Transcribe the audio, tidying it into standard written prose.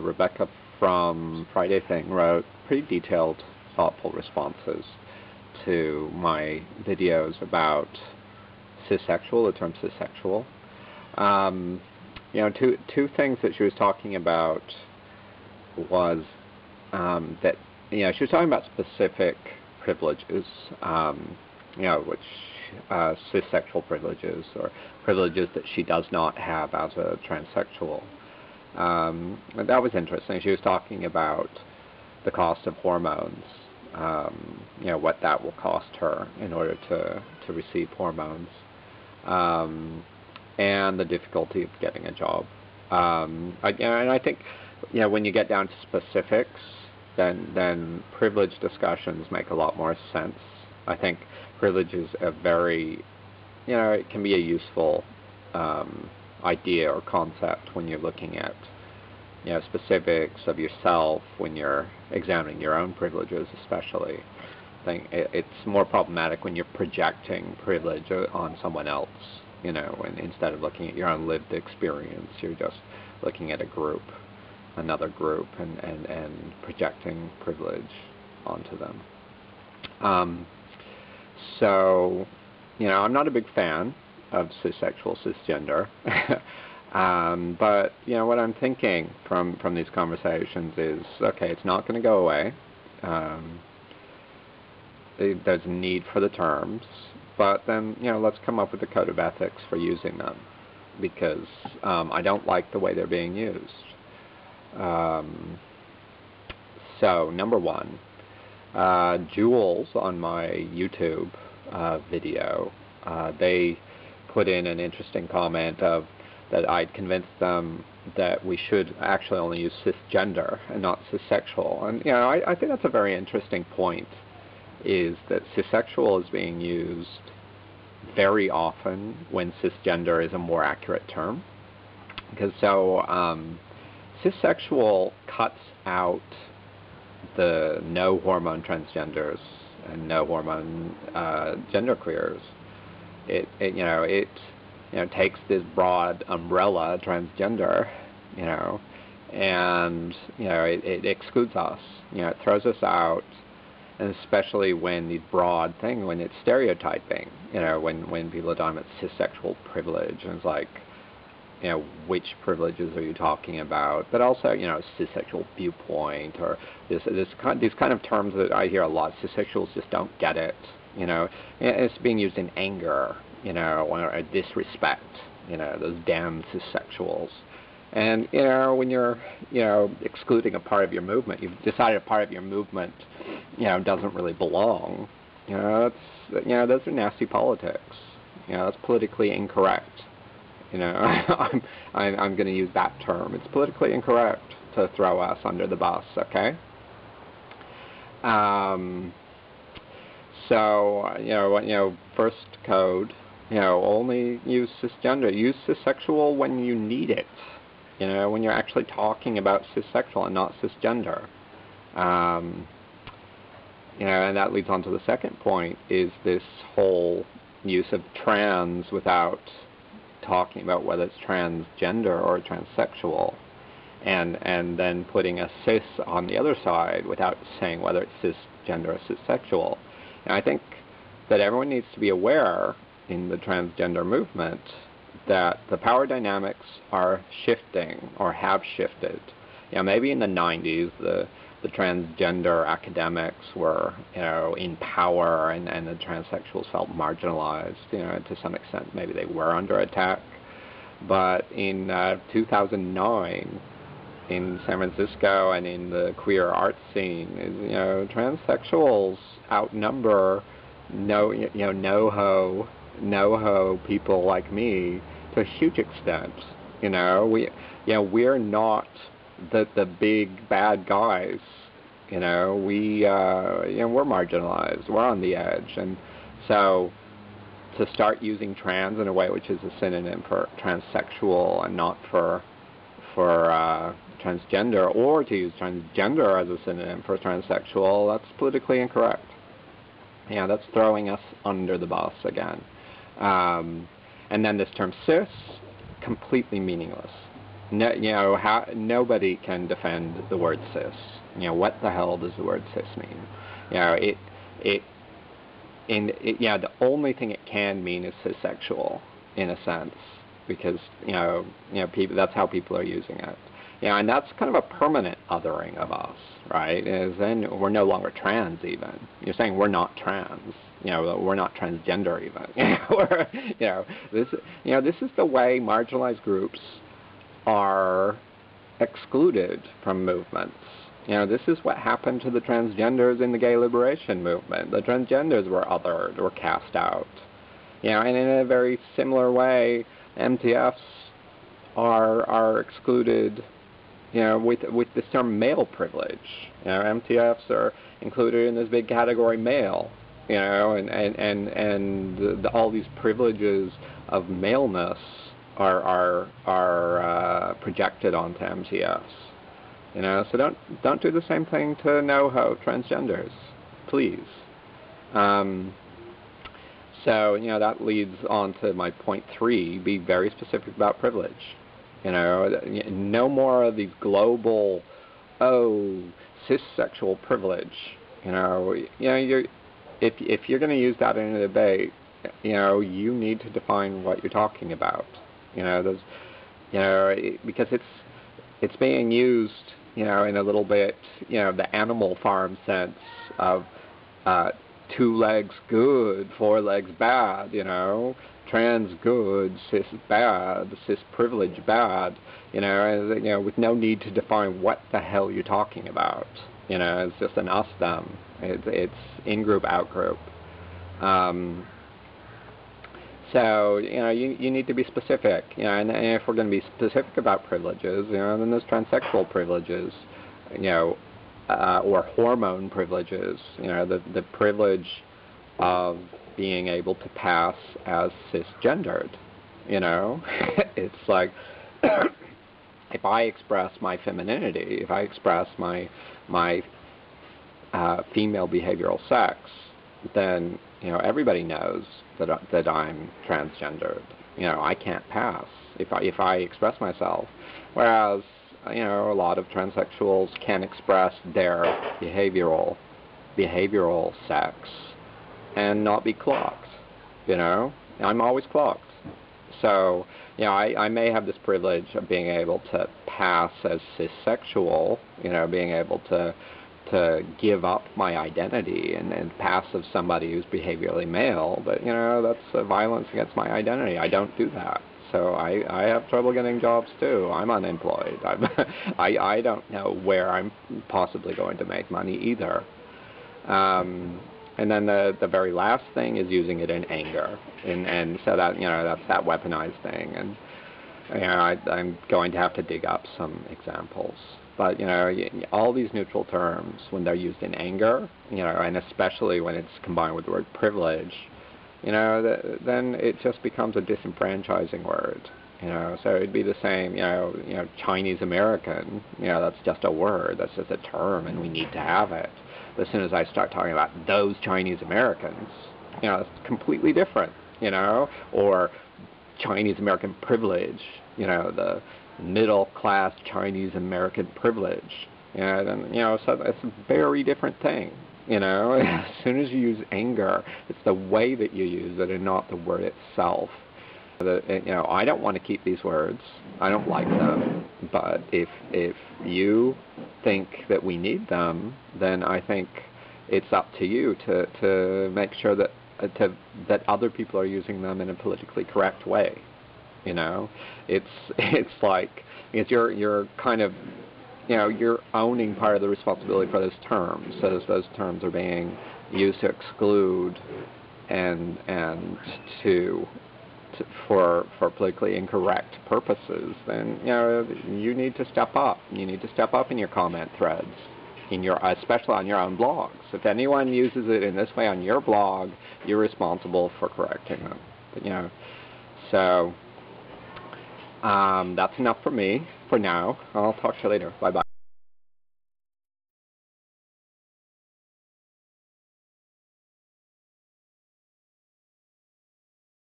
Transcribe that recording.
Rebecca from Fridaythang wrote pretty detailed, thoughtful responses to my videos about cissexual, the term cissexual. Two things that she was talking about was that she was talking about specific privileges, which cissexual privileges or privileges that she does not have as a transsexual. And that was interesting. She was talking about the cost of hormones, what that will cost her in order to receive hormones, and the difficulty of getting a job. And I think, when you get down to specifics, then privilege discussions make a lot more sense. I think privilege is a very, it can be a useful idea or concept when you're looking at, specifics of yourself, when you're examining your own privileges especially. I think it's more problematic when you're projecting privilege on someone else, and instead of looking at your own lived experience, you're just looking at another group, and projecting privilege onto them. So, I'm not a big fan of cissexual, cisgender, but, what I'm thinking from these conversations is, okay, it's not going to go away. There's a need for the terms, but then, let's come up with a code of ethics for using them, because I don't like the way they're being used. So, number one, Jules on my YouTube video, they put in an interesting comment that I'd convinced them that we should actually only use cisgender and not cissexual. And I think that's a very interesting point, is that cissexual is being used very often when cisgender is a more accurate term. Because cissexual cuts out the no-hormone transgenders and no-hormone genderqueers. It takes this broad umbrella transgender, and it excludes us. It throws us out, and especially when these broad things, when it's stereotyping. When people are talking about cissexual privilege, and it's like, which privileges are you talking about? But also, cissexual viewpoint, or these kind of terms that I hear a lot. Cissexuals just don't get it. It's being used in anger, or disrespect. Those damn cissexuals. And when you're, excluding a part of your movement, you've decided a part of your movement, doesn't really belong. Those are nasty politics. That's politically incorrect. I'm going to use that term. It's politically incorrect to throw us under the bus, okay? So, first code, only use cisgender. Use cissexual when you need it. When you're actually talking about cissexual and not cisgender. And that leads on to the second point, is this whole use of trans without talking about whether it's transgender or transsexual, and then putting a cis on the other side without saying whether it's cisgender or cissexual. And I think that everyone needs to be aware in the transgender movement that the power dynamics are shifting, or have shifted. Maybe in the 90s, the transgender academics were, in power, and the transsexuals felt marginalized, to some extent. Maybe they were under attack. But in 2009, in San Francisco and in the queer art scene, transsexuals outnumber no-ho people like me to a huge extent. We're not the big bad guys. We're marginalized. We're on the edge, and so to start using trans in a way which is a synonym for transsexual and not for transgender, or to use transgender as a synonym for transsexual, that's politically incorrect. That's throwing us under the bus again. And then this term cis, completely meaningless. No, nobody can defend the word cis. What the hell does the word cis mean? The only thing it can mean is cissexual, in a sense, because people. That's how people are using it. And that's kind of a permanent othering of us, right? Is then we're no longer trans even. You're saying we're not trans. We're not transgender even. This is the way marginalized groups are excluded from movements. This is what happened to the transgenders in the gay liberation movement. The transgenders were othered, were cast out. And in a very similar way, MTFs are excluded. With this term male privilege. MTFs are included in this big category male. And all these privileges of maleness are projected onto MTFs. So don't do the same thing to no-ho transgenders, please. So that leads on to my point 3: be very specific about privilege. No more of these global, cissexual privilege. If you're going to use that in a debate, you need to define what you're talking about. Because it's being used, in a little bit, the animal farm sense of 2 legs good, 4 legs bad. Trans good, cis bad, cis privilege bad, with no need to define what the hell you're talking about. It's just an us-them. It's in-group, out-group. So, you need to be specific. And if we're going to be specific about privileges, then there's transsexual privileges, or hormone privileges, the privilege of being able to pass as cisgendered. It's like if I express my femininity, if I express my female behavioral sex, then everybody knows that I'm transgendered. I can't pass if I express myself. Whereas a lot of transsexuals can express their behavioral sex and not be clocked. I'm always clocked. So I may have this privilege of being able to pass as cissexual, being able to give up my identity and pass as somebody who's behaviorally male, but that's a violence against my identity. I don't do that. So I have trouble getting jobs too. I'm unemployed. I don't know where I'm possibly going to make money either. And then the very last thing is using it in anger, and so that that's that weaponized thing. And I'm going to have to dig up some examples. But all these neutral terms, when they're used in anger, and especially when it's combined with the word privilege, then it just becomes a disenfranchising word. So it'd be the same. Chinese American. That's just a word. That's just a term, and we need to have it. But as soon as I start talking about those Chinese Americans, it's completely different. Or Chinese American privilege. The middle class Chinese American privilege. So it's a very different thing. As soon as you use anger, it's the way that you use it and not the word itself. I don't want to keep these words. I don't like them. But if you think that we need them, then I think it's up to you to make sure that other people are using them in a politically correct way. It's like you're kind of you're owning part of the responsibility for those terms. So as those terms are being used to exclude and for politically incorrect purposes, then you need to step up. You need to step up in your comment threads, especially on your own blogs. If anyone uses it in this way on your blog, you're responsible for correcting them. But, so that's enough for me for now. I'll talk to you later. Bye bye.